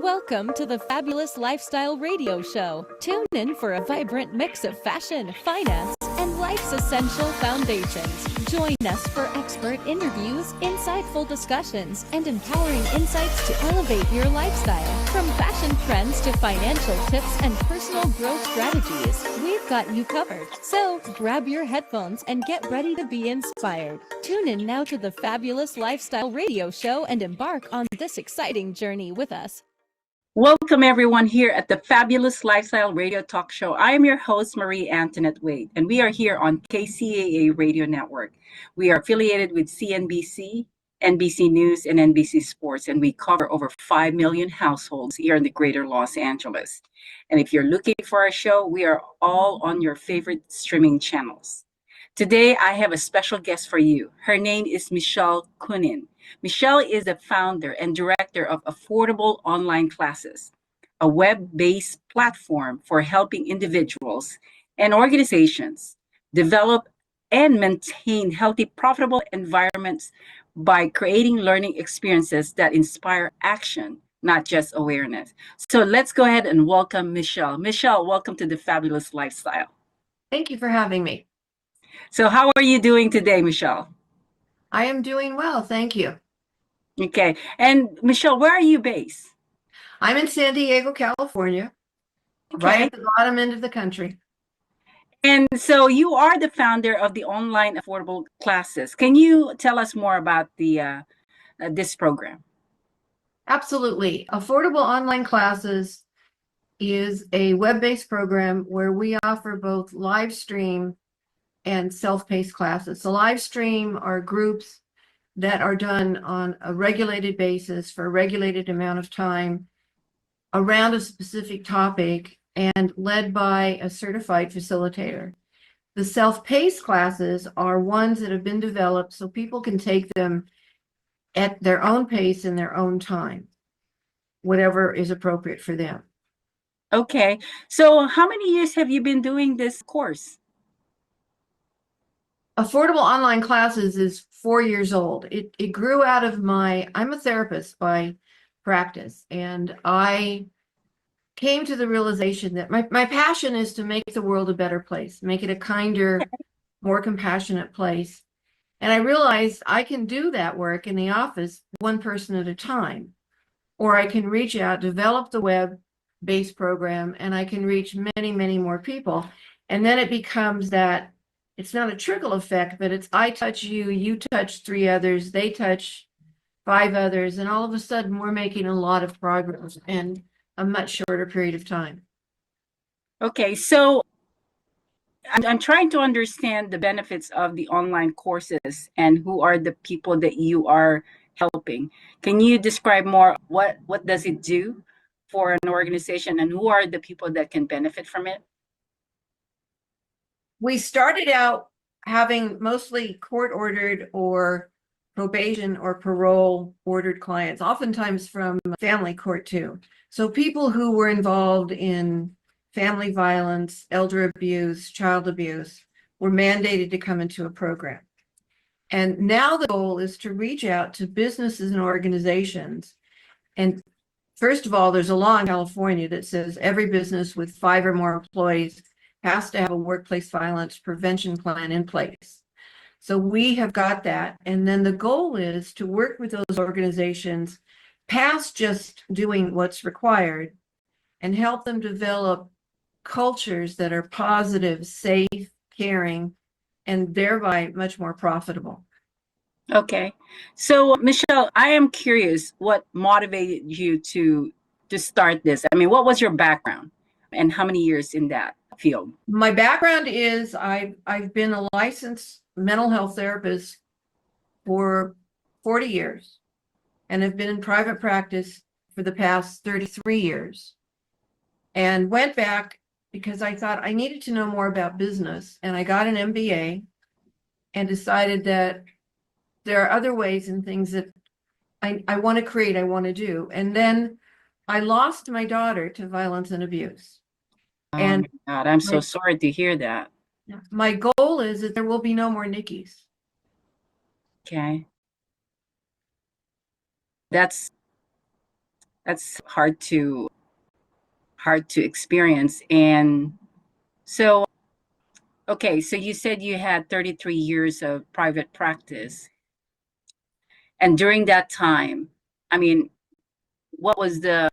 Welcome to the Fabulous Lifestyle Radio Show. Tune in for a vibrant mix of fashion, finance, and life's essential foundations. Join us for expert interviews, insightful discussions, and empowering insights to elevate your lifestyle. From fashion trends to financial tips and personal growth strategies, we've got you covered. So grab your headphones and get ready to be inspired. Tune in now to the Fabulous Lifestyle Radio Show and embark on this exciting journey with us. Welcome, everyone, here at the Fabulous Lifestyle Radio Talk Show. I am your host, Marie Antoinette Wade, and we are here on KCAA Radio Network. We are affiliated with CNBC, NBC News, and NBC Sports, and we cover over 5 million households here in the greater Los Angeles. And if you're looking for our show, we are all on your favorite streaming channels. Today, I have a special guest for you. Her name is Michelle Kunin. Michelle is the founder and director of Affordable Online Classes, a web-based platform for helping individuals and organizations develop and maintain healthy, profitable environments by creating learning experiences that inspire action, not just awareness. So let's go ahead and welcome Michelle. Michelle, welcome to the Fabulous Lifestyle. Thank you for having me. So how are you doing today, Michelle? I am doing well, thank you. Okay. And Michelle, where are you based? I'm in San Diego, California, right at the bottom end of the country. And so you are the founder of the online affordable classes. Can you tell us more about this program? Absolutely. Affordable Online Classes is a web-based program where we offer both live stream and self-paced classes. So live stream are groups that are done on a regulated basis for a regulated amount of time around a specific topic and led by a certified facilitator. The self-paced classes are ones that have been developed so people can take them at their own pace in their own time, whatever is appropriate for them. Okay. So how many years have you been doing this course? Affordable Online Classes is 4 years old. It grew out of I'm a therapist by practice, and I came to the realization that my passion is to make the world a better place, make it a kinder, more compassionate place. And I realized I can do that work in the office one person at a time, or I can reach out, develop the web-based program, and I can reach many, many more people. And then it becomes that it's not a trickle effect, but it's I touch you, you touch 3 others, they touch 5 others, and all of a sudden we're making a lot of progress in a much shorter period of time. Okay, so I'm trying to understand the benefits of the online courses and who are the people that you are helping. Can you describe more what does it do for an organization and who are the people that can benefit from it? We started out having mostly court-ordered or probation or parole-ordered clients, oftentimes from family court too. So people who were involved in family violence, elder abuse, child abuse were mandated to come into a program. And now the goal is to reach out to businesses and organizations. And first of all, there's a law in California that says every business with 5 or more employees has to have a workplace violence prevention plan in place. So we have got that. And then the goal is to work with those organizations past just doing what's required and help them develop cultures that are positive, safe, caring, and thereby much more profitable. Okay. So Michelle, I am curious what motivated you to start this. I mean, what was your background and how many years in that field? My background is I've been a licensed mental health therapist for 40 years and have been in private practice for the past 33 years and went back because I thought I needed to know more about business, and I got an MBA and decided that there are other ways and things that I want to create, I want to do. And then I lost my daughter to violence and abuse. Oh And my God, I'm so sorry to hear that. my goal is that there will be no more Nikki's. Okay. That's That's hard to experience. And so, okay, so you said you had 33 years of private practice. And during that time, I mean, what was the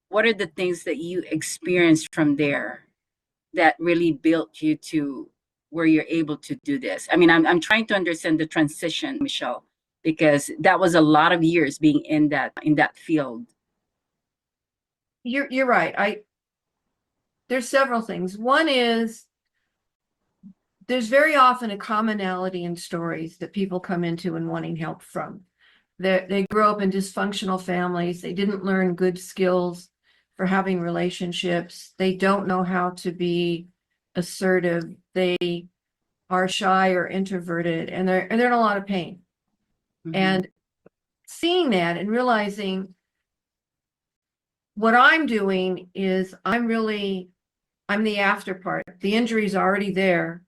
what are the things that you experienced from there that really built you to where you're able to do this? I mean, I'm trying to understand the transition, Michelle, because that was a lot of years being in that field. You're right. There's several things. One is there's very often a commonality in stories that people come into and wanting help from. They grew up in dysfunctional families. They didn't learn good skills for having relationships. They don't know how to be assertive. They are shy or introverted, and they're in a lot of pain. Mhm. And seeing that and realizing what I'm doing is I'm the after part. The injury's already there,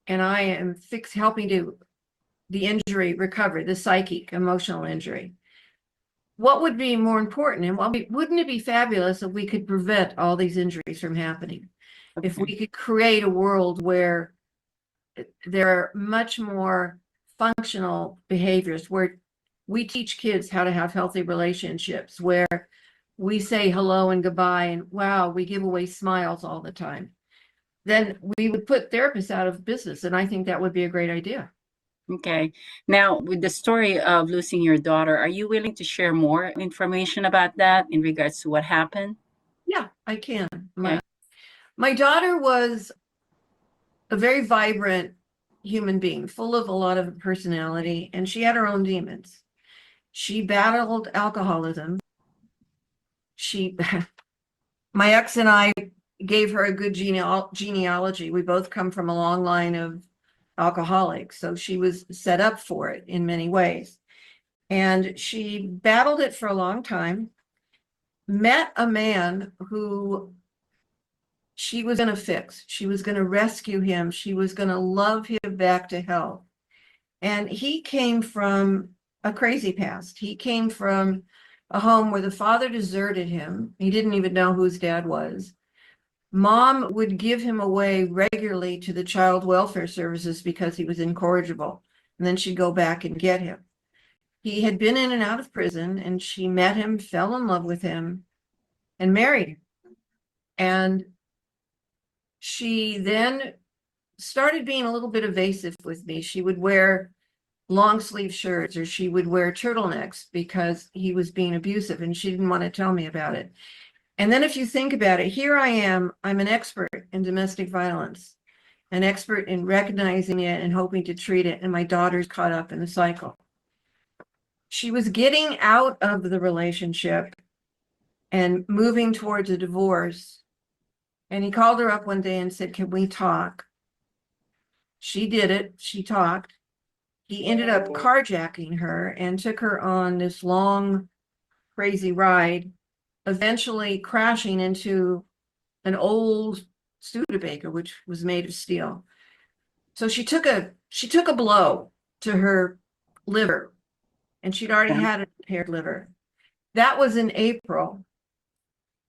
and I am helping to the injury recover, the psychic, emotional injury. What would be more important, and wouldn't it be fabulous if we could prevent all these injuries from happening? If we could create a world where there are much more functional behaviors, where we teach kids how to have healthy relationships, where we say hello and goodbye, and wow, we give away smiles all the time, then we would put therapists out of business. And I think that would be a great idea. Okay. Now, with the story of losing your daughter, are you willing to share more information about that in regards to what happened? Yeah, I can. Okay. My daughter was a very vibrant human being, full of a lot of personality, and she had her own demons. She battled alcoholism. My ex and I gave her a good genealogy. We both come from a long line of alcoholics, so she was set up for it in many ways. And she battled it for a long time, met a man who she was going to fix. She was going to rescue him. She was going to love him back to health. And he came from a crazy past. He came from a home where the father deserted him. He didn't even know who his dad was. Mom would give him away regularly to the child welfare services because he was incorrigible. And then she'd go back and get him. He had been in and out of prison, and she met him, fell in love with him, and married him. And she then started being a little bit evasive with me. She would wear long sleeve shirts, or she would wear turtlenecks because he was being abusive, and she didn't want to tell me about it. And then if you think about it, here I am, I'm an expert in domestic violence, an expert in recognizing it and hoping to treat it, and my daughter's caught up in the cycle. She was getting out of the relationship and moving towards a divorce. And he called her up one day and said, "Can we talk?" She did it. She talked. He ended up carjacking her and took her on this long, crazy ride, eventually crashing into an old Studebaker, which was made of steel. So she took a blow to her liver, and she'd already had a impaired liver. That was in April.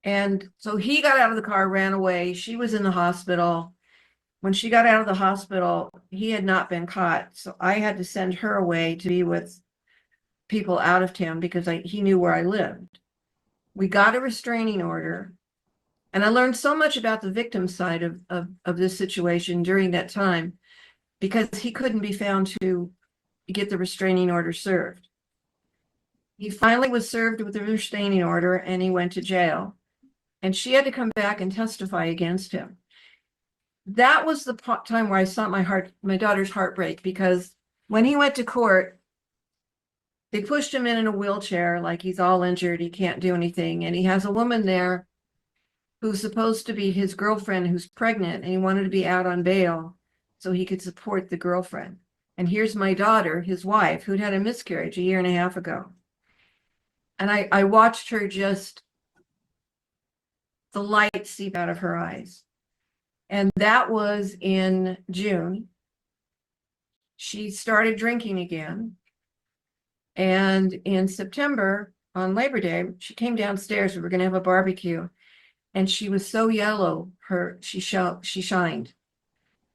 And so he got out of the car, ran away. She was in the hospital. When she got out of the hospital, he had not been caught. So I had to send her away to be with people out of town because he knew where I lived. We got a restraining order. And I learned so much about the victim side of this situation during that time, because he couldn't be found to get the restraining order served. He finally was served with the restraining order, and he went to jail. And she had to come back and testify against him. That was the time where I saw my daughter's heart break, because when he went to court, they pushed him in a wheelchair like he's all injured, he can't do anything. And he has a woman there who's supposed to be his girlfriend who's pregnant, and he wanted to be out on bail so he could support the girlfriend. And here's my daughter, his wife, who'd had a miscarriage a year and a half ago. And I watched her, just the light seep out of her eyes. And that was in June. She started drinking again. And in September, on Labor Day, she came downstairs. We were going to have a barbecue, and she was so yellow, she shined.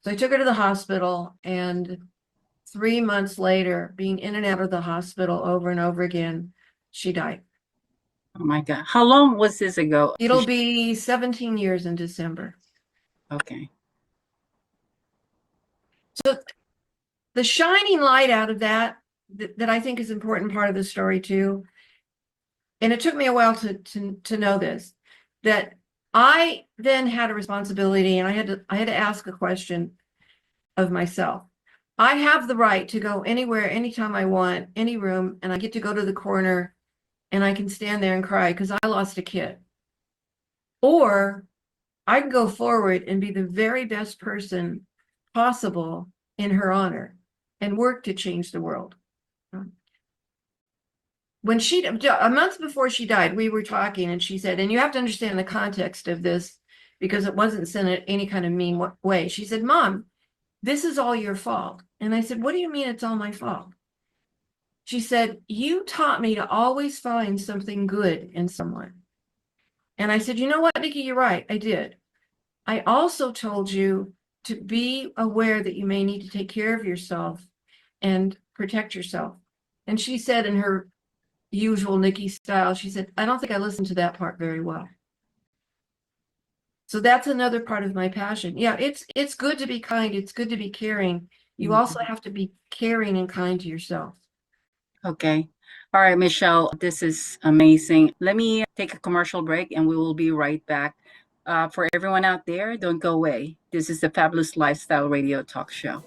So I took her to the hospital, and 3 months later, being in and out of the hospital over and over again, she died. Oh my God. How long was this ago? It'll be 17 years in December. Okay. So the shining light out of that I think is an important part of the story too. And it took me a while to know this, that I then had a responsibility, and I had to ask a question of myself. I have the right to go anywhere, anytime I want, any room, and I get to go to the corner and I can stand there and cry because I lost a kid. Or I can go forward and be the very best person possible in her honor and work to change the world. When a month before she died, we were talking, and she said, and you have to understand the context of this because it wasn't sent in any kind of mean way. She said, Mom, this is all your fault. And I said, what do you mean it's all my fault? She said, you taught me to always find something good in someone. And I said, you know what, Nikki, you're right. I did. I also told you to be aware that you may need to take care of yourself and protect yourself. And she said, in her usual Nikki style, she said, I don't think I listened to that part very well. So that's another part of my passion. Yeah, it's good to be kind. It's good to be caring. You also have to be caring and kind to yourself. Okay. All right, Michelle, this is amazing. Let me take a commercial break and we will be right back. For everyone out there, don't go away. This is the Fabulous Lifestyle Radio Talk Show.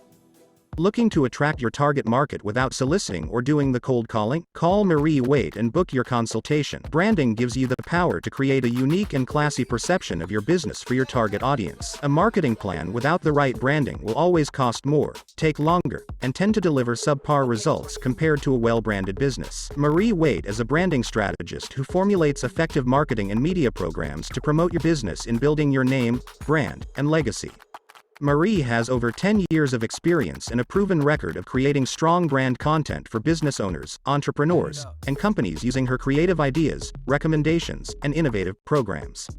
Looking to attract your target market without soliciting or doing the cold calling? Call Marie Waite and book your consultation. Branding gives you the power to create a unique and classy perception of your business for your target audience. A marketing plan without the right branding will always cost more, take longer, and tend to deliver subpar results compared to a well-branded business. Marie Waite is a branding strategist who formulates effective marketing and media programs to promote your business in building your name, brand, and legacy. Marie has over 10 years of experience and a proven record of creating strong brand content for business owners, entrepreneurs, and companies using her creative ideas, recommendations, and innovative programs.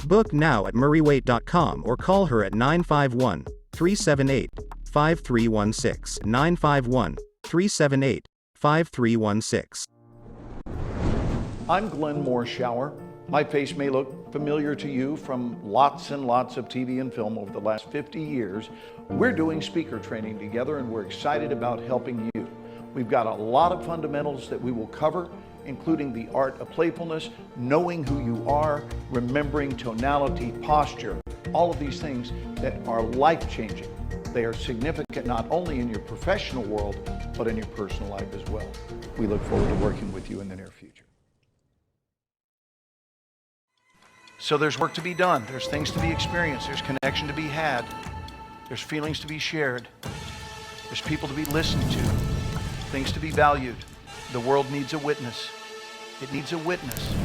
Book now at mariewaite.com or call her at 951-378-5316. 951-378-5316. I'm Glenn Morshower. My face may look familiar to you from lots and lots of TV and film over the last 50 years. We're doing speaker training together, and we're excited about helping you. We've got a lot of fundamentals that we will cover, including the art of playfulness, knowing who you are, remembering tonality, posture, all of these things that are life-changing. They are significant not only in your professional world, but in your personal life as well. We look forward to working with you in the near future. So there's work to be done. There's things to be experienced. There's connection to be had. There's feelings to be shared. There's people to be listened to. Things to be valued. The world needs a witness. It needs a witness.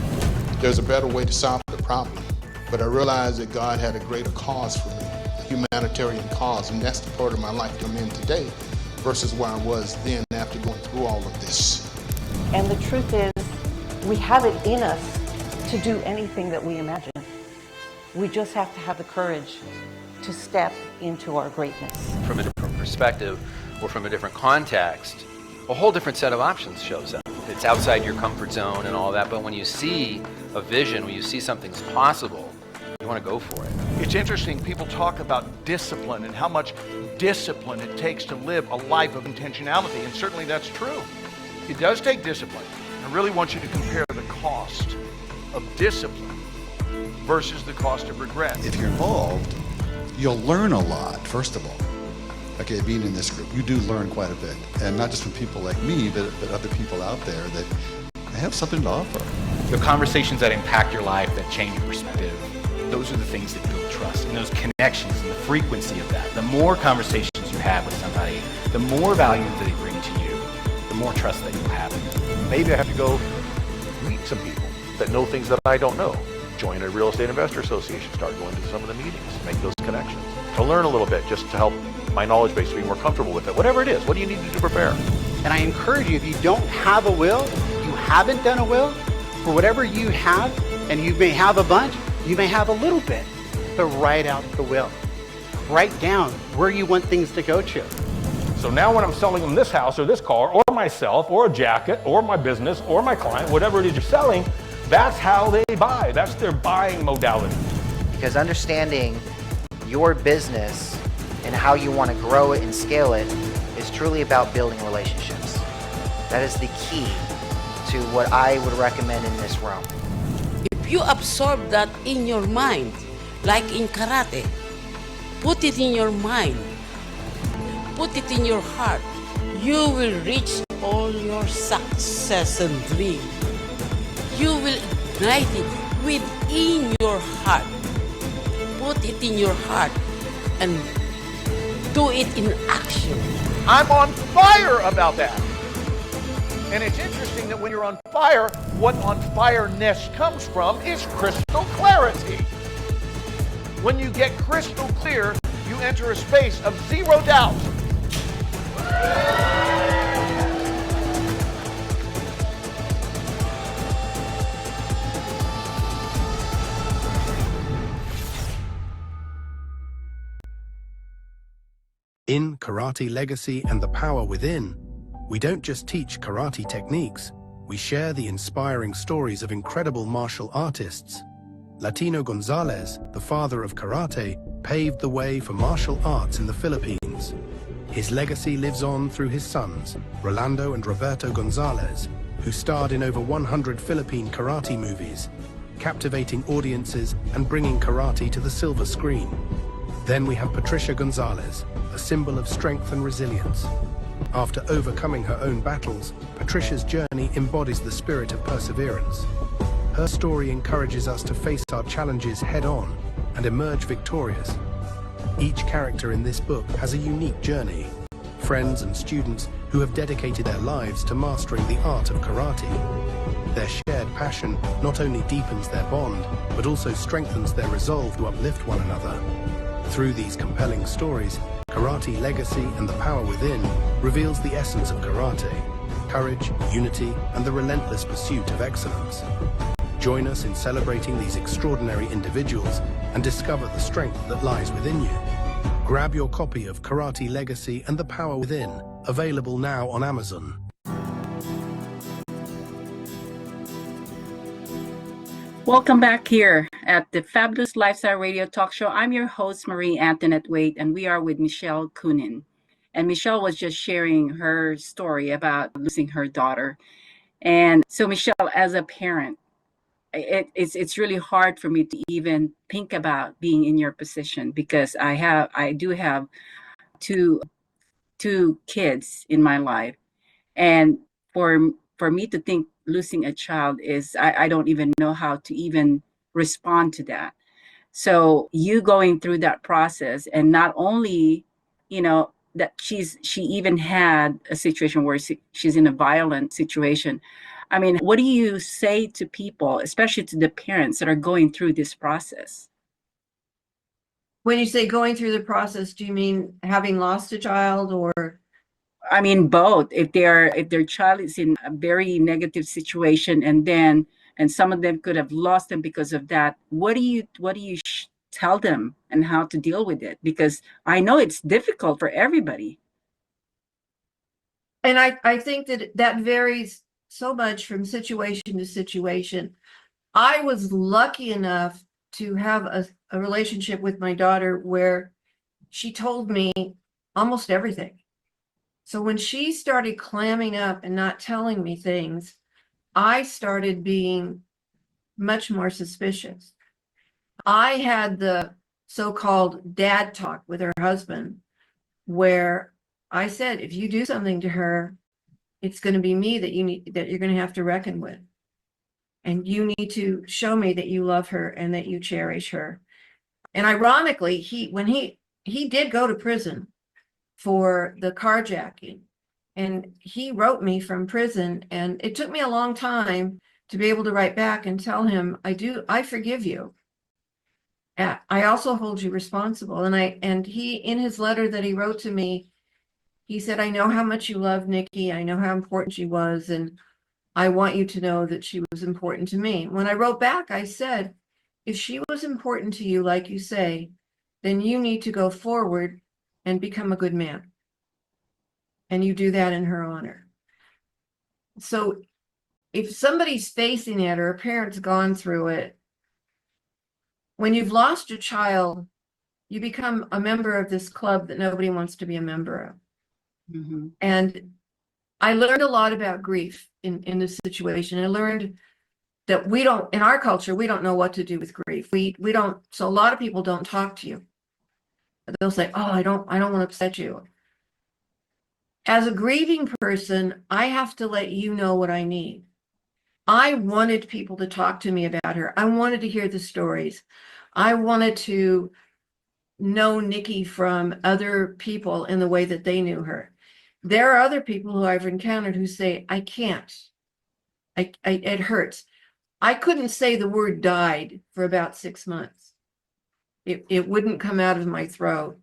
There's a better way to solve the problem, but I realized that God had a greater cause for me, a humanitarian cause, and that's the part of my life I'm in today versus where I was then after going through all of this. And the truth is, we have it in us to do anything that we imagine. We just have to have the courage to step into our greatness. From a different perspective or from a different context, a whole different set of options shows up. It's outside your comfort zone and all that, but when you see a vision, when you see something's possible, you want to go for it. It's interesting, people talk about discipline and how much discipline it takes to live a life of intentionality, and certainly that's true. It does take discipline. I really want you to compare the cost of discipline versus the cost of regret. If you're involved, you'll learn a lot, first of all. Okay, being in this group, you do learn quite a bit. And not just from people like me, but other people out there that have something to offer. The conversations that impact your life, that change your perspective, those are the things that build trust. And those connections and the frequency of that. The more conversations you have with somebody, the more value that they bring to you, the more trust that you'll have in them. Maybe I have to go meet some people that know things that I don't know. Join a real estate investor association, start going to some of the meetings, make those connections. To learn a little bit, just to help my knowledge base be more comfortable with it. Whatever it is, what do you need to do to prepare? And I encourage you, if you don't have a will, you haven't done a will, For whatever you have, and you may have a bunch, you may have a little bit, but write out the will. Write down where you want things to go to. So now when I'm selling them this house or this car or myself or a jacket or my business or my client, whatever it is you're selling, that's how they buy. That's their buying modality. Because understanding your business and how you want to grow it and scale it is truly about building relationships. That is the key to what I would recommend in this realm. If you absorb that in your mind, like in karate, put it in your mind, put it in your heart, you will reach all your success and dream. You will ignite it within your heart. Put it in your heart and do it in action. I'm on fire about that. And it's interesting that when you're on fire, what on fireness comes from is crystal clarity. When you get crystal clear, you enter a space of zero doubt. In Karate Legacy and the Power Within, we don't just teach karate techniques, we share the inspiring stories of incredible martial artists. Latino Gonzalez, the father of karate, paved the way for martial arts in the Philippines. His legacy lives on through his sons, Rolando and Roberto Gonzalez, who starred in over 100 Philippine karate movies, captivating audiences and bringing karate to the silver screen. Then we have Patricia Gonzalez, a symbol of strength and resilience. After overcoming her own battles, Patricia's journey embodies the spirit of perseverance. Her story encourages us to face our challenges head-on and emerge victorious. Each character in this book has a unique journey. Friends and students who have dedicated their lives to mastering the art of karate. Their shared passion not only deepens their bond, but also strengthens their resolve to uplift one another. Through these compelling stories, Karate Legacy and the Power Within reveals the essence of karate, courage, unity, and the relentless pursuit of excellence. Join us in celebrating these extraordinary individuals and discover the strength that lies within you. Grab your copy of Karate Legacy and the Power Within, available now on Amazon. Welcome back here at the Fabulous Lifestyle Radio Talk Show. I'm your host, Marie Antoinette Waite, and we are with Michelle Kunin. And Michelle was just sharing her story about losing her daughter. And so, Michelle, as a parent, it's really hard for me to even think about being in your position, because I do have two kids in my life, and for me to think losing a child is, I don't even know how to even respond to that. So you going through that process, and not only, that she even had a situation where she's in a violent situation. I mean, what do you say to people, especially to the parents that are going through this process? When you say going through the process, do you mean having lost a child, or? I mean, both. If their child is in a very negative situation, and some of them could have lost them because of that, what do you tell them and how to deal with it? Because I know it's difficult for everybody. And I think that varies so much from situation to situation. I was lucky enough to have a relationship with my daughter where she told me almost everything. So when she started clamming up and not telling me things, I started being much more suspicious. I had the so-called dad talk with her husband, where I said, if you do something to her, it's going to be me that you're going to have to reckon with. And you need to show me that you love her and that you cherish her. And ironically, when he did go to prison for the carjacking, and he wrote me from prison, and it took me a long time to be able to write back and tell him, I forgive you. I also hold you responsible. And he, in his letter that he wrote to me, he said, I know how much you love Nikki. I know how important she was. And I want you to know that she was important to me. When I wrote back, I said, if she was important to you, like you say, then you need to go forward and become a good man. And you do that in her honor. So if somebody's facing it or a parent's gone through it, when you've lost your child, you become a member of this club that nobody wants to be a member of. And I learned a lot about grief in this situation. I learned that we don't, in our culture, we don't know what to do with grief. We don't, so a lot of people don't talk to you. They'll say, oh, I don't want to upset you. As a grieving person, I have to let you know what I need. I wanted people to talk to me about her. I wanted to hear the stories. I wanted to know Nikki from other people in the way that they knew her. There are other people who I've encountered who say, I can't. It hurts. I couldn't say the word died for about 6 months. It wouldn't come out of my throat.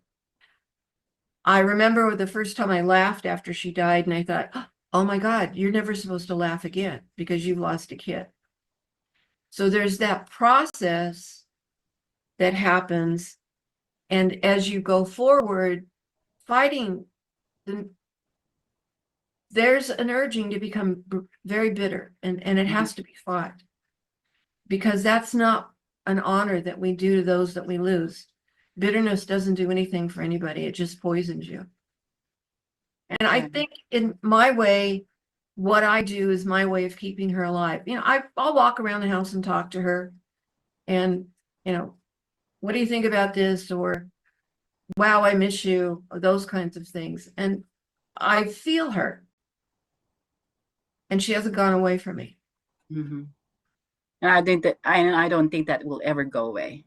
I remember the first time I laughed after she died, and I thought, oh my God, you're never supposed to laugh again because you've lost a kid. So there's that process that happens. And as you go forward, fighting, there's an urging to become very bitter, and it has to be fought, because that's not an honor that we do to those that we lose. Bitterness doesn't do anything for anybody. It just poisons you. And I think in my way, what I do is my way of keeping her alive. You know, I'll walk around the house and talk to her and, you know, what do you think about this? Or, wow, I miss you, or those kinds of things. And I feel her. And she hasn't gone away from me. And I think that I don't think that will ever go away.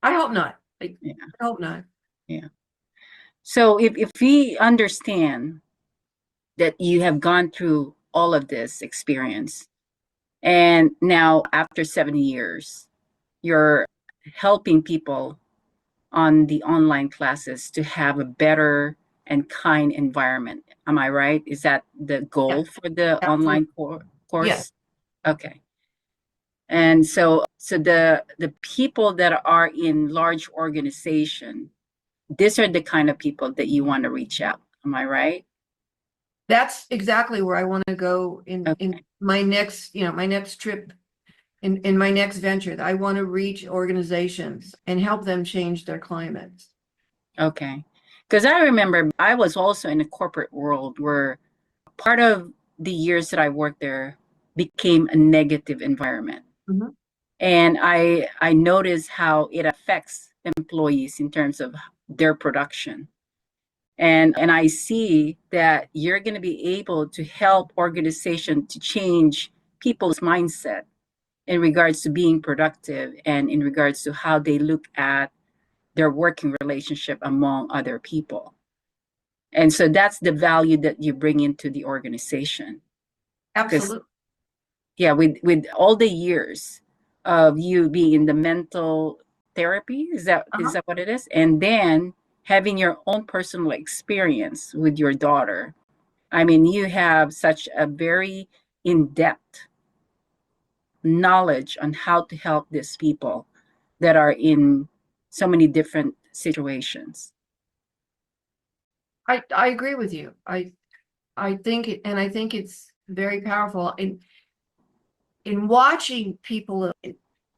I hope not. I hope not. Yeah. So if we understand that you have gone through all of this experience, and now after 7 years, you're helping people on the online classes to have a better and kind environment. Am I right? Is that the goal for the online course? Yes. Okay. And so the people that are in large organization, these are the kind of people that you want to reach out. Am I right? That's exactly where I want to go in my next, my next trip, in my next venture. I want to reach organizations and help them change their climates. Okay. Because I remember I was also in a corporate world where part of the years that I worked there became a negative environment. And I noticed how it affects employees in terms of their production. And I see that you're going to be able to help organizations to change people's mindset in regards to being productive and in regards to how they look at their working relationship among other people. And so that's the value that you bring into the organization. Absolutely. Yeah, with all the years of you being in the mental therapy, is that what it is? And then having your own personal experience with your daughter. I mean, you have such a very in-depth knowledge on how to help these people that are in so many different situations. I agree with you. I think it's very powerful in watching people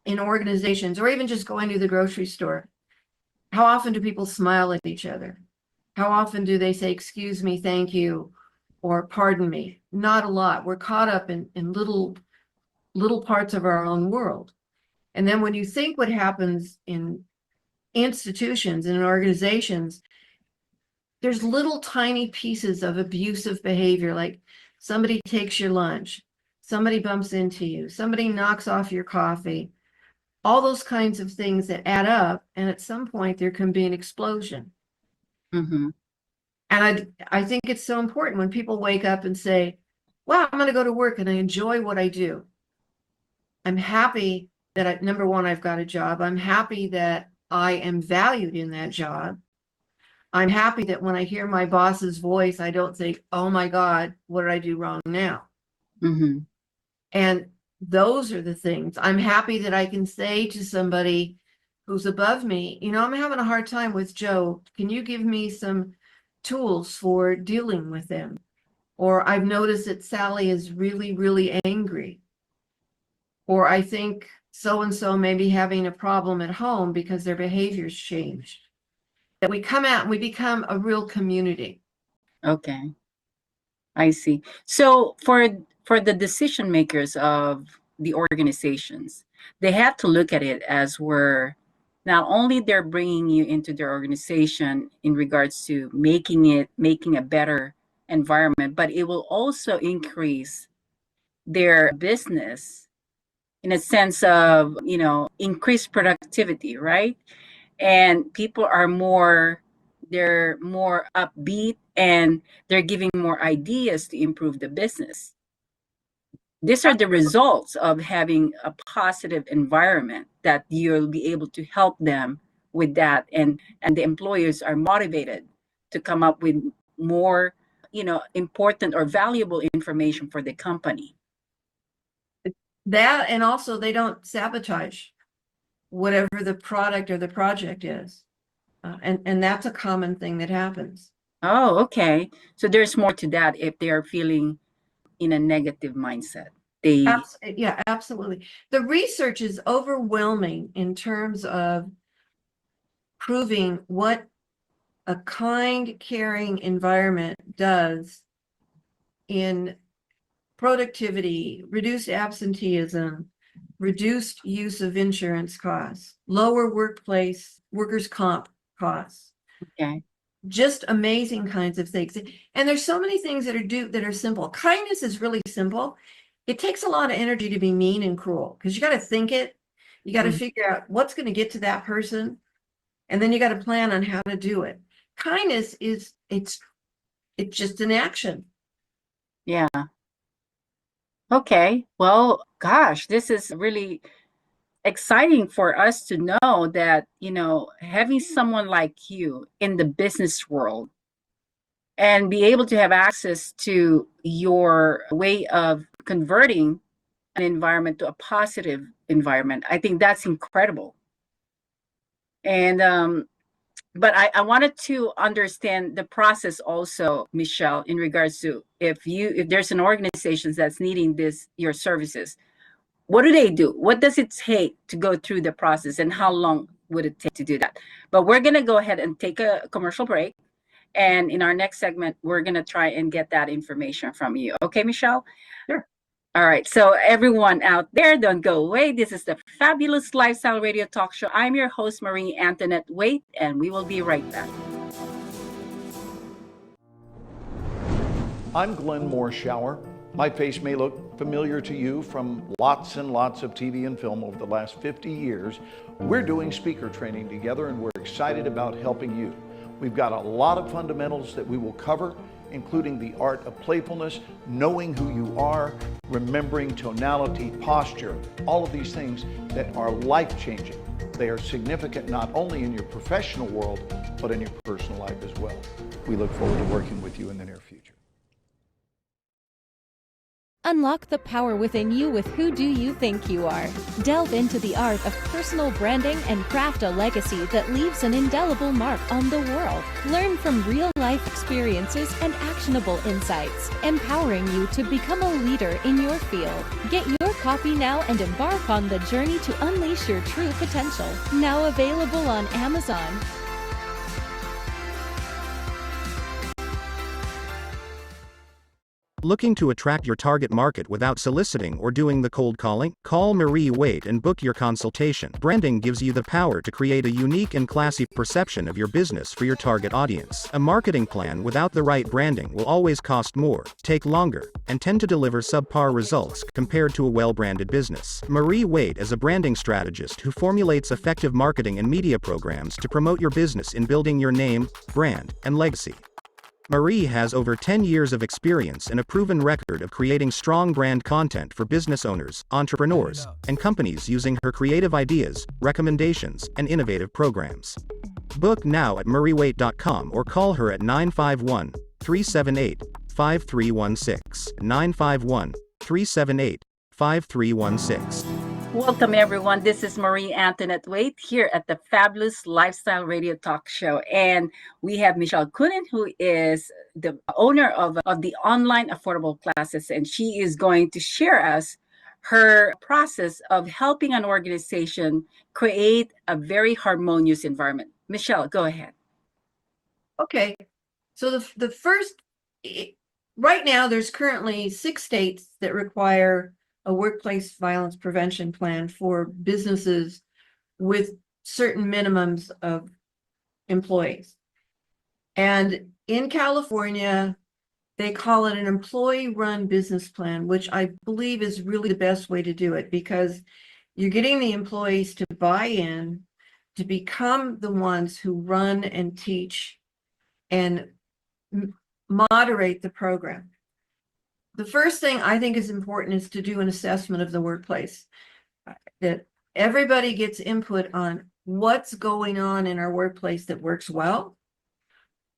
in organizations, or even just going to the grocery store. How often do people smile at each other? How often do they say, excuse me, thank you, or pardon me? Not a lot. We're caught up in little parts of our own world. And then when you think what happens in institutions and in organizations, there's little tiny pieces of abusive behavior, like somebody takes your lunch, somebody bumps into you, somebody knocks off your coffee, all those kinds of things that add up. And at some point there can be an explosion. And I think it's so important when people wake up and say, wow, I'm going to go to work and I enjoy what I do. I'm happy that number one, I've got a job. I'm happy that I am valued in that job. I'm happy that when I hear my boss's voice, I don't think, oh my God, what did I do wrong now? And those are the things I'm happy that I can say to somebody who's above me, you know, I'm having a hard time with Joe. Can you give me some tools for dealing with them? Or I've noticed that Sally is really, really angry. Or I think so-and-so may be having a problem at home because their behavior's changed. That we come out and we become a real community. Okay, I see. So for the decision makers of the organizations, they have to look at it as we're not only they're bringing you into their organization in regards to making a better environment, but it will also increase their business in a sense of, you know, increased productivity, right? And people are they're more upbeat and they're giving more ideas to improve the business. These are the results of having a positive environment that you'll be able to help them with that. And the employers are motivated to come up with more, you know, important or valuable information for the company. That, and also they don't sabotage whatever the product or the project is. And that's a common thing that happens. Oh, okay. So there's more to that if they are feeling in a negative mindset. Yeah, absolutely. The research is overwhelming in terms of proving what a kind, caring environment does in productivity, reduced absenteeism, reduced use of insurance costs, lower workers' comp costs. Okay. Just amazing kinds of things. And there's so many things that are simple. Kindness is really simple. It takes a lot of energy to be mean and cruel because you got to think it. You got to figure out what's going to get to that person. And then you got to plan on how to do it. Kindness it's just an action. Yeah. Okay. Well, gosh, this is really exciting for us to know that, you know, having someone like you in the business world and be able to have access to your way of converting an environment to a positive environment. I think that's incredible. And but I wanted to understand the process also, Michelle, in regards to if there's an organization that's needing your services, what do they do? What does it take to go through the process, and how long would it take to do that? But we're going to go ahead and take a commercial break. And in our next segment, we're going to try and get that information from you. Okay, Michelle? Sure. All right. So everyone out there, don't go away. This is the Fabulous Lifestyle Radio Talk Show. I'm your host, Marie Antoinette Waite, and we will be right back. I'm Glenn Morshower. My face may look familiar to you from lots and lots of TV and film over the last 50 years. We're doing speaker training together, and we're excited about helping you. We've got a lot of fundamentals that we will cover, including the art of playfulness, knowing who you are, remembering tonality, posture, all of these things that are life-changing. They are significant not only in your professional world, but in your personal life as well. We look forward to working with you in the near future. Unlock the power within you with Who Do You Think You Are? Delve into the art of personal branding and craft a legacy that leaves an indelible mark on the world. Learn from real-life experiences and actionable insights, empowering you to become a leader in your field. Get your copy now and embark on the journey to unleash your true potential. Now available on Amazon. Looking to attract your target market without soliciting or doing the cold calling? Call Marie Waite and book your consultation. Branding gives you the power to create a unique and classy perception of your business for your target audience. A marketing plan without the right branding will always cost more, take longer, and tend to deliver subpar results compared to a well-branded business. Marie Waite is a branding strategist who formulates effective marketing and media programs to promote your business in building your name, brand, and legacy. Marie has over 10 years of experience and a proven record of creating strong brand content for business owners, entrepreneurs, and companies using her creative ideas, recommendations, and innovative programs. Book now at mariewaite.com or call her at 951-378-5316, 951-378-5316. 5316. Welcome, everyone. This is Marie Antoinette Waite here at the Fabulous Lifestyle Radio Talk Show. And we have Michelle Kunin, who is the owner of the online affordable classes. And she is going to share us her process of helping an organization create a very harmonious environment. Michelle, go ahead. Okay. So the first, right now, there's currently 6 states that require a workplace violence prevention plan for businesses with certain minimums of employees. And in California, they call it an employee-run business plan, which I believe is really the best way to do it, because you're getting the employees to buy in, to become the ones who run and teach and moderate the program. The first thing I think is important is to do an assessment of the workplace, that everybody gets input on what's going on in our workplace that works well,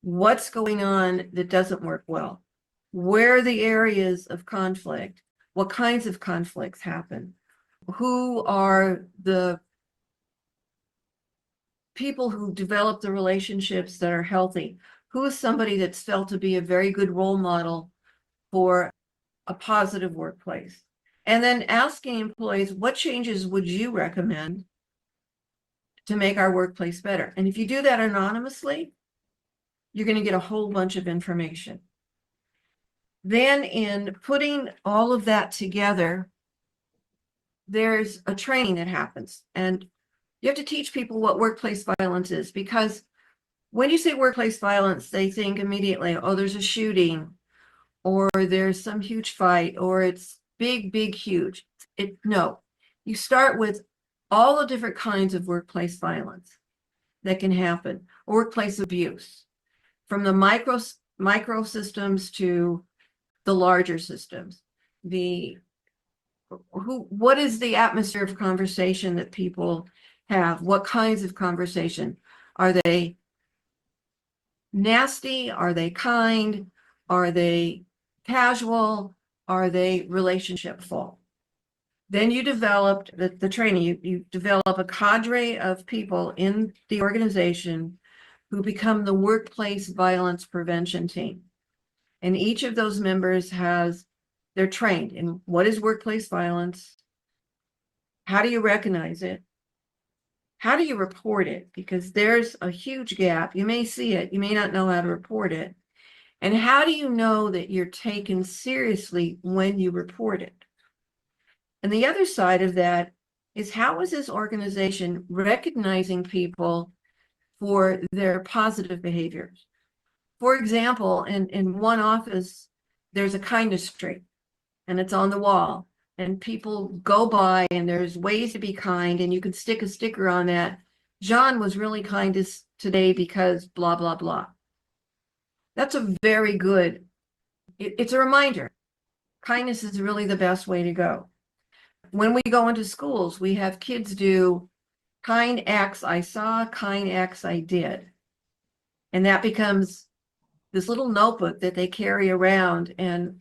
what's going on that doesn't work well, where are the areas of conflict, what kinds of conflicts happen, who are the people who develop the relationships that are healthy, who is somebody that's felt to be a very good role model for a positive workplace. And then asking employees, what changes would you recommend to make our workplace better? And if you do that anonymously, you're going to get a whole bunch of information. Then in putting all of that together, there's a training that happens. And you have to teach people what workplace violence is, because when you say workplace violence, they think immediately, oh, there's a shooting, or there's some huge fight, or it's big, huge. No, you start with all the different kinds of workplace violence that can happen, workplace abuse, from the micro systems to the larger systems. What is the atmosphere of conversation that people have? What kinds of conversation? Are they nasty? Are they kind? Are they casual? Are they relationship-full? Then you developed the training. You develop a cadre of people in the organization who become the workplace violence prevention team. And each of those members they're trained in what is workplace violence, how do you recognize it, how do you report it? Because there's a huge gap. You may see it, you may not know how to report it. And how do you know that you're taken seriously when you report it? And the other side of that is, how is this organization recognizing people for their positive behaviors? For example, in one office, there's a kindness streak, and it's on the wall, and people go by, and there's ways to be kind, and you can stick a sticker on that. John was really kind today because blah, blah, blah. That's a very good, it's a reminder. Kindness is really the best way to go. When we go into schools, we have kids do kind acts I saw, kind acts I did. And that becomes this little notebook that they carry around, and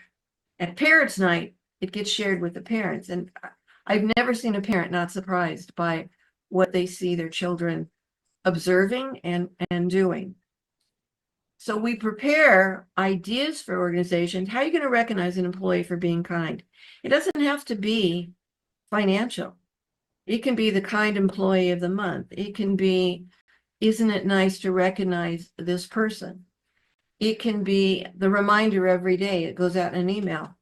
at parents' night, it gets shared with the parents. And I've never seen a parent not surprised by what they see their children observing and doing. So we prepare ideas for organizations. How are you going to recognize an employee for being kind? It doesn't have to be financial. It can be the kind employee of the month. It can be, isn't it nice to recognize this person? It can be the reminder every day. It goes out in an email.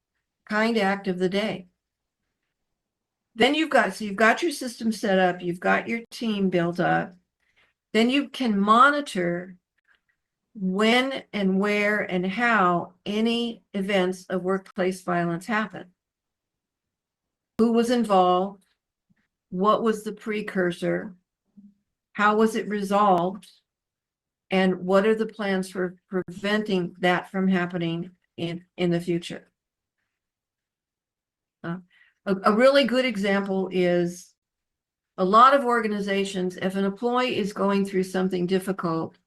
Kind act of the day. Then you've got your system set up. You've got your team built up. Then you can monitor when and where and how any events of workplace violence happen. Who was involved? What was the precursor? How was it resolved? And what are the plans for preventing that from happening in the future? A really good example is a lot of organizations, if an employee is going through something difficult,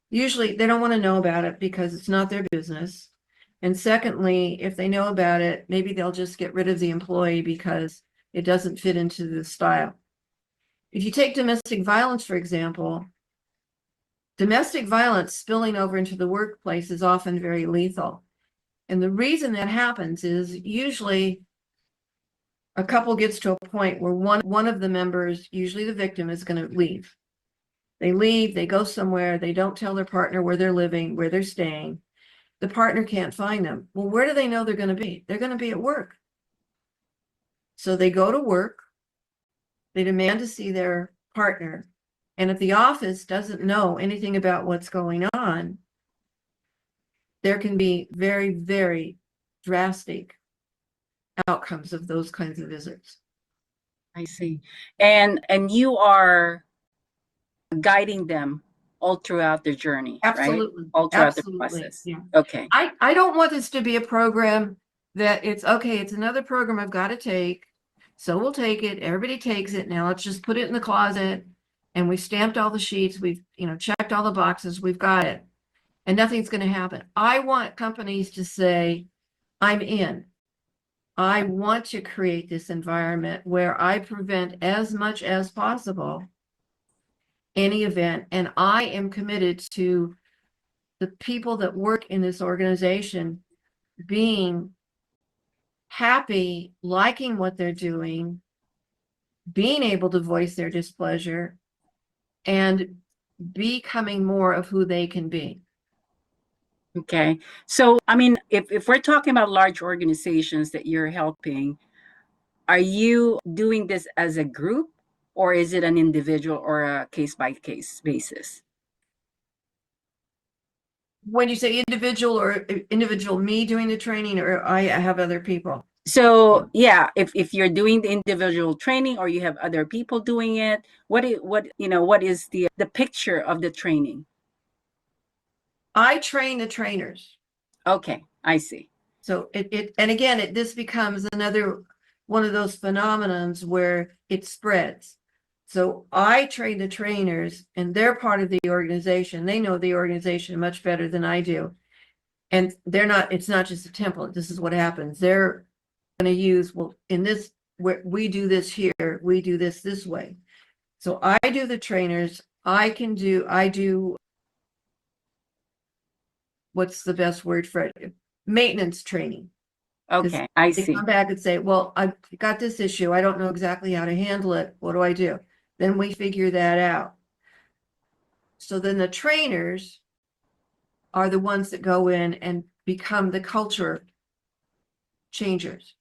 usually they don't want to know about it because it's not their business. And secondly, if they know about it, maybe they'll just get rid of the employee because it doesn't fit into the style. If you take domestic violence, for example, domestic violence spilling over into the workplace is often very lethal. And the reason that happens is usually a couple gets to a point where one of the members, usually the victim, is going to leave. They leave, they go somewhere, they don't tell their partner where they're living, where they're staying. The partner can't find them. Well, where do they know they're going to be? They're going to be at work. So they go to work, they demand to see their partner, and if the office doesn't know anything about what's going on, there can be very, very drastic outcomes of those kinds of visits. I see. And you are guiding them all throughout their journey, Absolutely. right? All throughout Absolutely. the process. Yeah. Okay. I don't want this to be a program that it's okay, it's another program I've got to take. So we'll take it. Everybody takes it. Now let's just put it in the closet. And we've stamped all the sheets. We've, checked all the boxes. We've got it. And nothing's going to happen. I want companies to say, I'm in. I want to create this environment where I prevent as much as possible any event. And I am committed to the people that work in this organization being happy, liking what they're doing, being able to voice their displeasure, and becoming more of who they can be. Okay. So, I mean, if we're talking about large organizations that you're helping, are you doing this as a group, or is it an individual or a case-by-case basis? When you say individual, or individual me doing the training, or I have other people? So yeah, if you're doing the individual training or you have other people doing it, what is the picture of the training? I train the trainers. Okay, I see. So this becomes another one of those phenomenons where it spreads. So I train the trainers, and they're part of the organization. They know the organization much better than I do. And it's not just a template. This is what happens. They're going to use, well, in this, we do this here, we do this way. So I do the trainers. I do, what's the best word for it? Maintenance training. Okay, I They see. come back and say, well, I've got this issue. I don't know exactly how to handle it. What do I do? Then we figure that out. So then the trainers are the ones that go in and become the culture changers.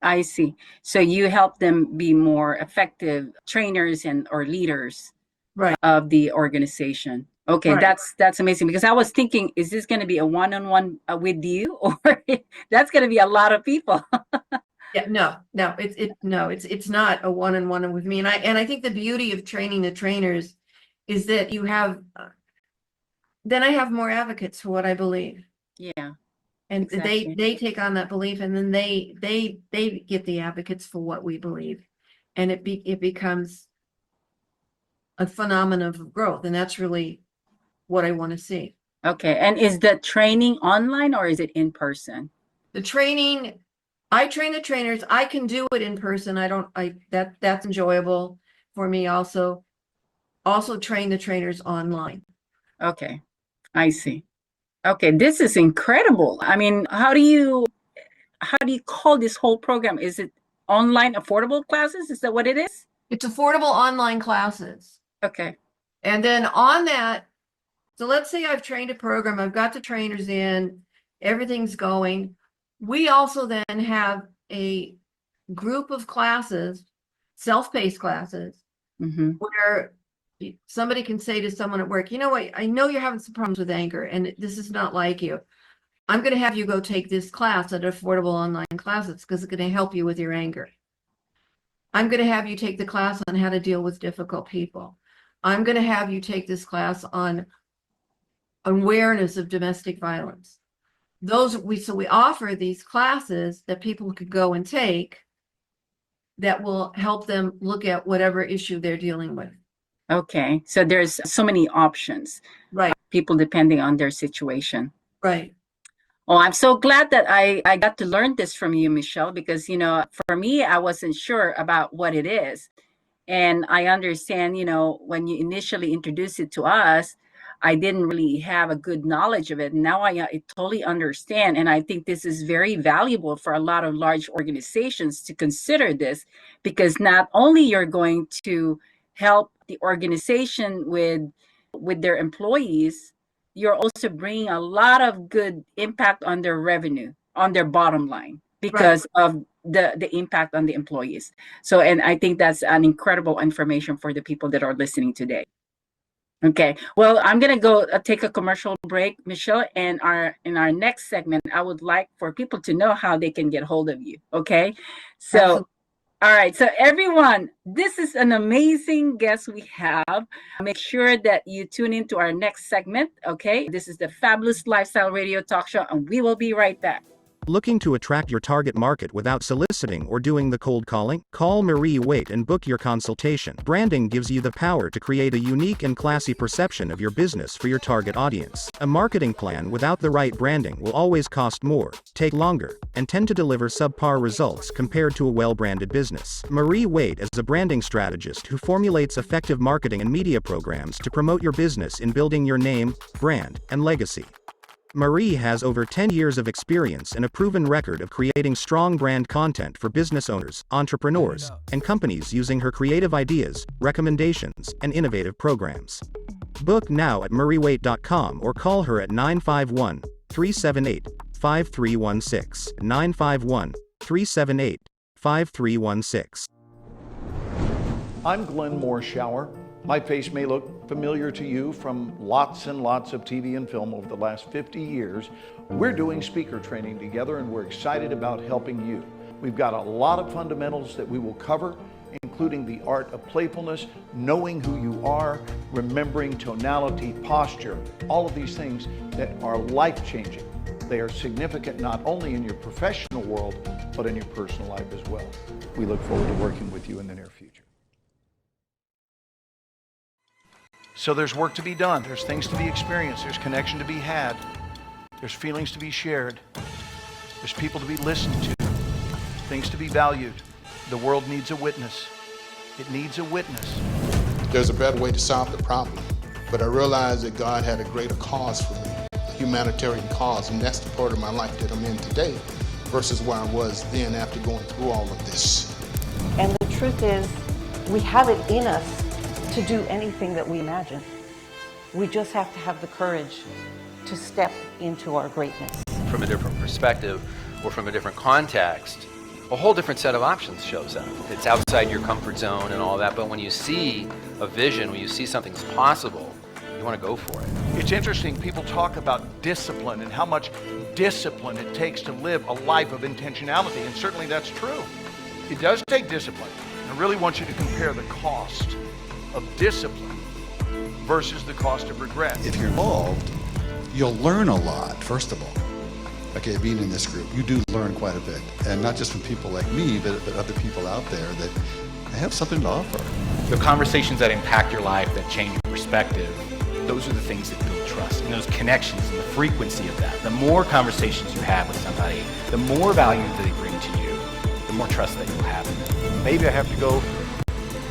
I see. So you help them be more effective trainers or leaders, right, of the organization. Okay, Right. that's amazing, because I was thinking, is this going to be a one-on-one with you, or that's going to be a lot of people? Yeah, no, it's not a one-on-one with me. And I think the beauty of training the trainers is that you have, then I have more advocates for what I believe. Yeah. And Exactly. they take on that belief, and then they get the advocates for what we believe. And it becomes a phenomenon of growth. And that's really what I want to see. Okay, and is the training online or is it in person? The training, I train the trainers. I can do it in person. That's enjoyable for me also. Also train the trainers online. Okay, I see. Okay, this is incredible. I mean, how do you call this whole program? Is it online affordable classes? Is that what it is? It's affordable online classes. Okay. And then on that, so let's say I've trained a program, I've got the trainers in, everything's going. We also then have a group of classes, self-paced classes, Mm-hmm. where somebody can say to someone at work, you know what, I know you're having some problems with anger, and this is not like you. I'm going to have you go take this class at affordable online classes because it's going to help you with your anger. I'm going to have you take the class on how to deal with difficult people. I'm going to have you take this class on awareness of domestic violence. So we offer these classes that people could go and take that will help them look at whatever issue they're dealing with. Okay, so there's so many options. Right. People depending on their situation. Right. Oh, I'm so glad that I got to learn this from you, Michelle, because, for me, I wasn't sure about what it is. And I understand, when you initially introduced it to us, I didn't really have a good knowledge of it. Now I totally understand. And I think this is very valuable for a lot of large organizations to consider this, because not only you're going to help the organization with their employees, you're also bringing a lot of good impact on their revenue, on their bottom line, because of the impact on the employees. So, and I think that's an incredible information for the people that are listening today. Okay, well, I'm gonna go take a commercial break, Michelle, and in our next segment, I would like for people to know how they can get hold of you. Okay, so. Absolutely. All right, so everyone, this is an amazing guest we have. Make sure that you tune into our next segment, okay? This is the Fabulous Lifestyle Radio Talk Show, and we will be right back. Looking to attract your target market without soliciting or doing the cold calling? Call Marie Waite and book your consultation. Branding gives you the power to create a unique and classy perception of your business for your target audience. A marketing plan without the right branding will always cost more, take longer, and tend to deliver subpar results compared to a well-branded business. Marie Waite is a branding strategist who formulates effective marketing and media programs to promote your business in building your name, brand, and legacy. Marie has over 10 years of experience and a proven record of creating strong brand content for business owners, entrepreneurs, and companies using her creative ideas, recommendations, and innovative programs. Book now at mariewaite.com or call her at 951-378-5316, 951-378-5316. I'm Glenn Morshower. My face may look familiar to you from lots and lots of TV and film over the last 50 years. We're doing speaker training together, and we're excited about helping you. We've got a lot of fundamentals that we will cover, including the art of playfulness, knowing who you are, remembering tonality, posture, all of these things that are life-changing. They are significant not only in your professional world, but in your personal life as well. We look forward to working with you in the near future. So there's work to be done. There's things to be experienced. There's connection to be had. There's feelings to be shared. There's people to be listened to. Things to be valued. The world needs a witness. It needs a witness. There's a better way to solve the problem, but I realized that God had a greater cause for me, a humanitarian cause, and that's the part of my life that I'm in today versus where I was then after going through all of this. And the truth is, we have it in us to do anything that we imagine. We just have to have the courage to step into our greatness. From a different perspective or from a different context, a whole different set of options shows up. It's outside your comfort zone and all that, but when you see a vision, when you see something's possible, you want to go for it. It's interesting, people talk about discipline and how much discipline it takes to live a life of intentionality, and certainly that's true. It does take discipline. I really want you to compare the cost of discipline versus the cost of regret. If you're involved, you'll learn a lot, first of all. Okay, being in this group, you do learn quite a bit. And not just from people like me, but other people out there that have something to offer. The conversations that impact your life, that change your perspective, those are the things that build trust. And those connections and the frequency of that. The more conversations you have with somebody, the more value that they bring to you, the more trust that you'll have in them. Maybe I have to go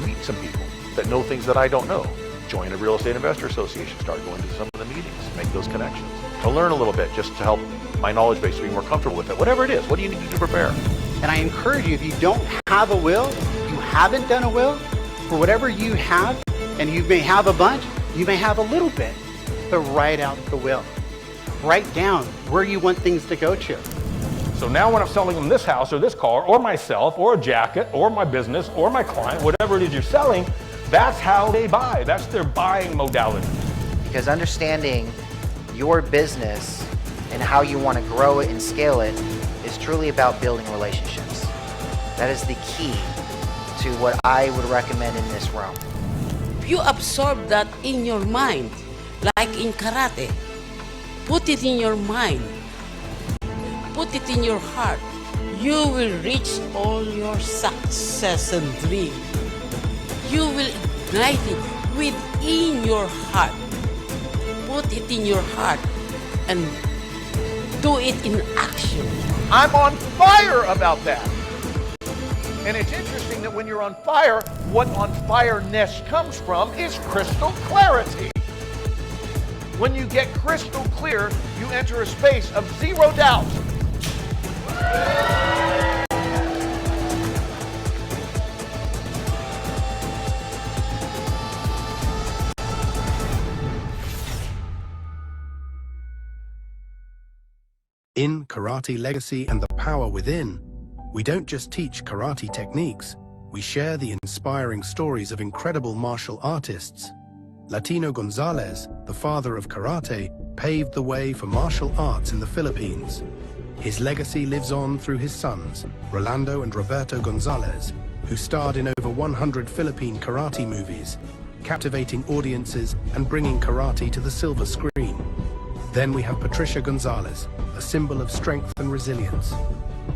meet some people that know things that I don't know. Join a real estate investor association, start going to some of the meetings, make those connections. To learn a little bit, just to help my knowledge base to be more comfortable with it. Whatever it is, what do you need to do to prepare? And I encourage you, if you don't have a will, you haven't done a will, for whatever you have, and you may have a bunch, you may have a little bit, but write out the will. Write down where you want things to go to. So now when I'm selling them this house or this car or myself or a jacket or my business or my client, whatever it is you're selling, that's how they buy. That's their buying modality. Because understanding your business and how you want to grow it and scale it is truly about building relationships. That is the key to what I would recommend in this realm. You absorb that in your mind, like in karate. Put it in your mind. Put it in your heart. You will reach all your success and dream. You will ignite it within your heart. Put it in your heart and Do it in action. I'm on fire about that. And it's interesting that when you're on fire, what on fireness comes from is crystal clarity. When you get crystal clear, you enter a space of zero doubt. In Karate Legacy and the Power Within, we don't just teach karate techniques, we share the inspiring stories of incredible martial artists. Latino Gonzalez, the father of karate, paved the way for martial arts in the Philippines. His legacy lives on through his sons, Rolando and Roberto Gonzalez, who starred in over 100 Philippine karate movies, captivating audiences and bringing karate to the silver screen. Then we have Patricia Gonzalez, a symbol of strength and resilience.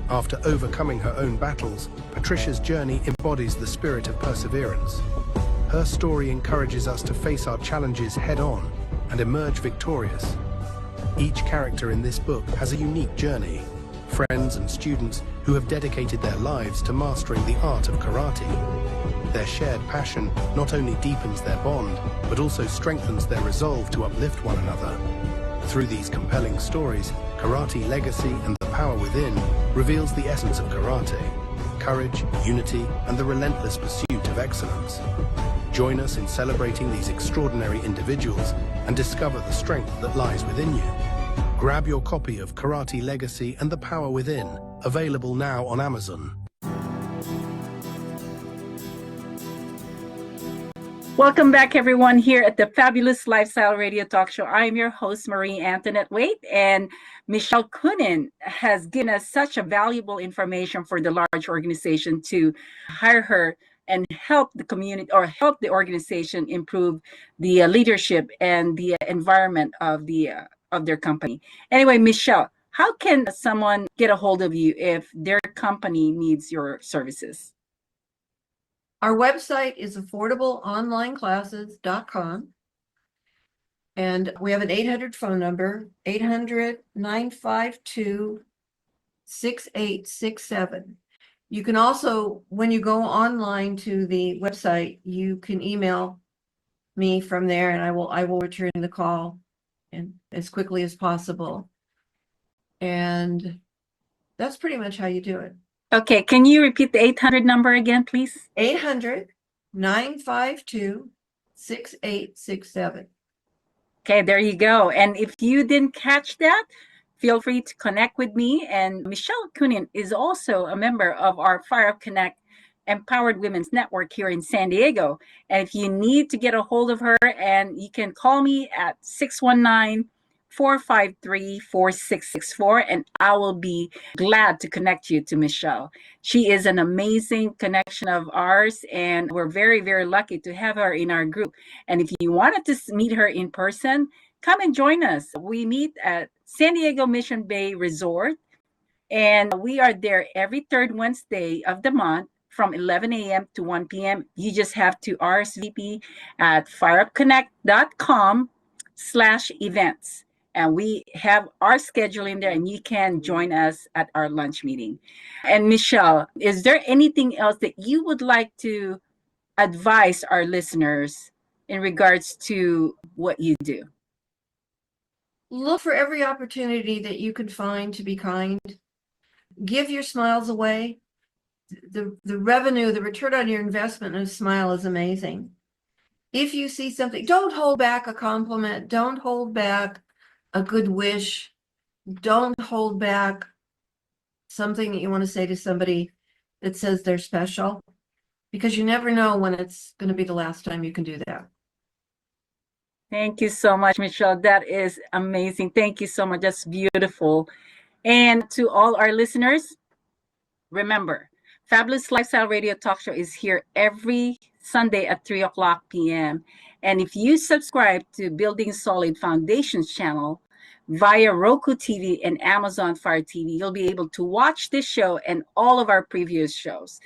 After overcoming her own battles, Patricia's journey embodies the spirit of perseverance. Her story encourages us to face our challenges head-on and emerge victorious. Each character in this book has a unique journey, friends and students who have dedicated their lives to mastering the art of karate. Their shared passion not only deepens their bond, but also strengthens their resolve to uplift one another. Through these compelling stories, Karate Legacy and the Power Within reveals the essence of karate: courage, unity, and the relentless pursuit of excellence. Join us in celebrating these extraordinary individuals and discover the strength that lies within you. Grab your copy of Karate Legacy and the Power Within, available now on Amazon. Welcome back, everyone, here at the Fabulous Lifestyle Radio Talk Show. I am your host, Marie Antoinette Waite, and Michelle Kunin has given us such a valuable information for the large organization to hire her and help the community or help the organization improve the leadership and the environment of their company. Anyway, Michelle, how can someone get a hold of you if their company needs your services? Our website is affordableonlineclasses.com. And we have an 800 phone number, 800-952-6867. You can also, when you go online to the website, you can email me from there, and I will return the call and as quickly as possible. And that's pretty much how you do it. Okay, can you repeat the 800 number again, please? 800-952-6867. Okay, there you go. And if you didn't catch that, feel free to connect with me. And Michelle Kunin is also a member of our Fire Up Connect Empowered Women's Network here in San Diego. And if you need to get a hold of her, and you can call me at 619-453-4664, and I will be glad to connect you to Michelle. She is an amazing connection of ours, and we're very, very lucky to have her in our group. And if you wanted to meet her in person, come and join us. We meet at San Diego Mission Bay Resort, and we are there every third Wednesday of the month from 11 a.m. to 1 p.m. You just have to RSVP at fireupconnect.com/events. And we have our schedule in there, and you can join us at our lunch meeting. And Michelle, is there anything else that you would like to advise our listeners in regards to what you do? Look for every opportunity that you can find to be kind. Give your smiles away. The revenue, the return on your investment in a smile is amazing. If you see something, don't hold back a compliment. Don't hold back a good wish. Don't hold back something that you want to say to somebody that says they're special, because you never know when it's going to be the last time you can do that. Thank you so much, Michelle. That is amazing. Thank you so much. That's beautiful. And to all our listeners, remember, Fabulous Lifestyle Radio Talk Show is here every Sunday at 3:00 p.m. And if you subscribe to Building Solid Foundations channel via Roku TV and Amazon Fire TV, you'll be able to watch this show and all of our previous shows.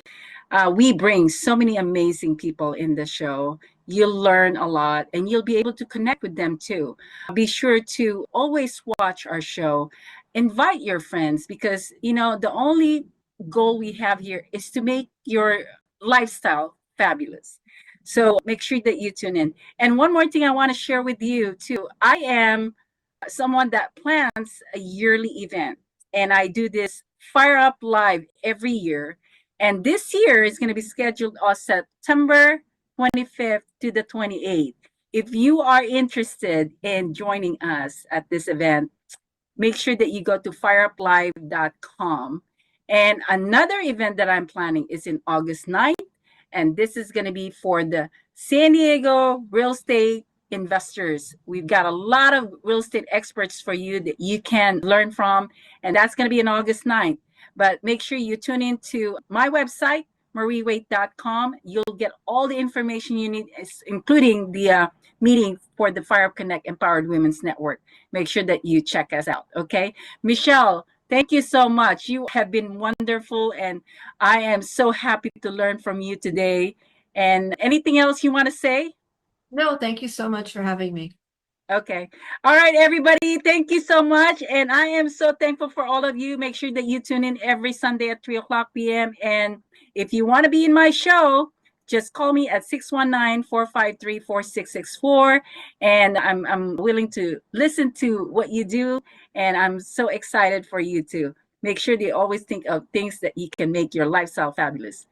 We bring so many amazing people in the show. You'll learn a lot, and you'll be able to connect with them too. Be sure to always watch our show invite your friends, because the only goal we have here is to make your lifestyle fabulous. So make sure that you tune in. And one more thing I want to share with you too. I am someone that plans a yearly event, and I do this Fire Up Live every year. And this year is going to be scheduled on September 25th to the 28th. If you are interested in joining us at this event, make sure that you go to fireuplive.com. And another event that I'm planning is in August 9th. And this is going to be for the San Diego real estate investors. We've got a lot of real estate experts for you that you can learn from. And that's going to be on August 9th. But make sure you tune into my website, mariewaite.com. You'll get all the information you need, including the meeting for the Fire Up Connect Empowered Women's Network. Make sure that you check us out, okay? Michelle, thank you so much. You have been wonderful, and I am so happy to learn from you today. And anything else you want to say? No, thank you so much for having me. Okay. All right, everybody. Thank you so much. And I am so thankful for all of you. Make sure that you tune in every Sunday at 3:00 p.m. And if you want to be in my show, just call me at 619-453-4664. And I'm willing to listen to what you do. And I'm so excited for you too. Make sure that you always think of things that you can make your lifestyle fabulous.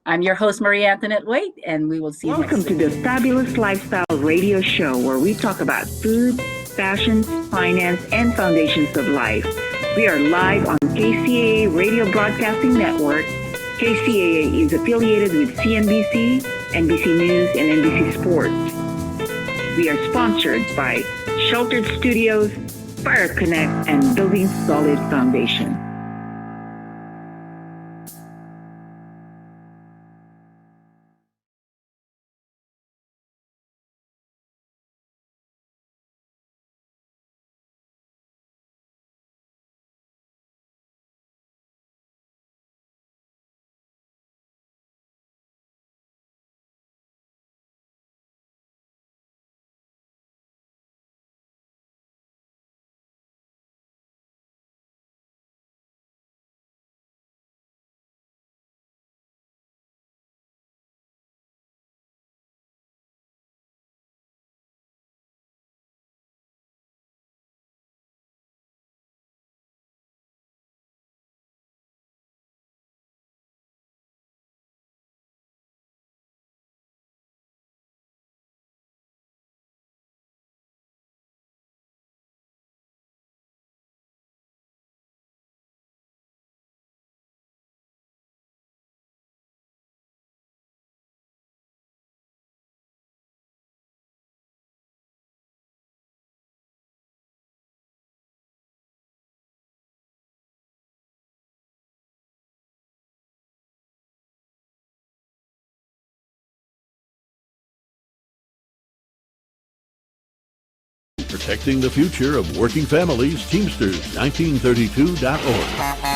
I'm your host, Marie Antoinette Waite, and we will see you next week. Welcome to the Fabulous Lifestyle Radio Show, where we talk about food, fashion, finance, and foundations of life. We are live on KCAA Radio Broadcasting Network. KCAA is affiliated with CNBC, NBC News, and NBC Sports. We are sponsored by Sheltered Studios, Fire Connect, and Building Solid Foundation. Protecting the future of working families, Teamsters1932.org.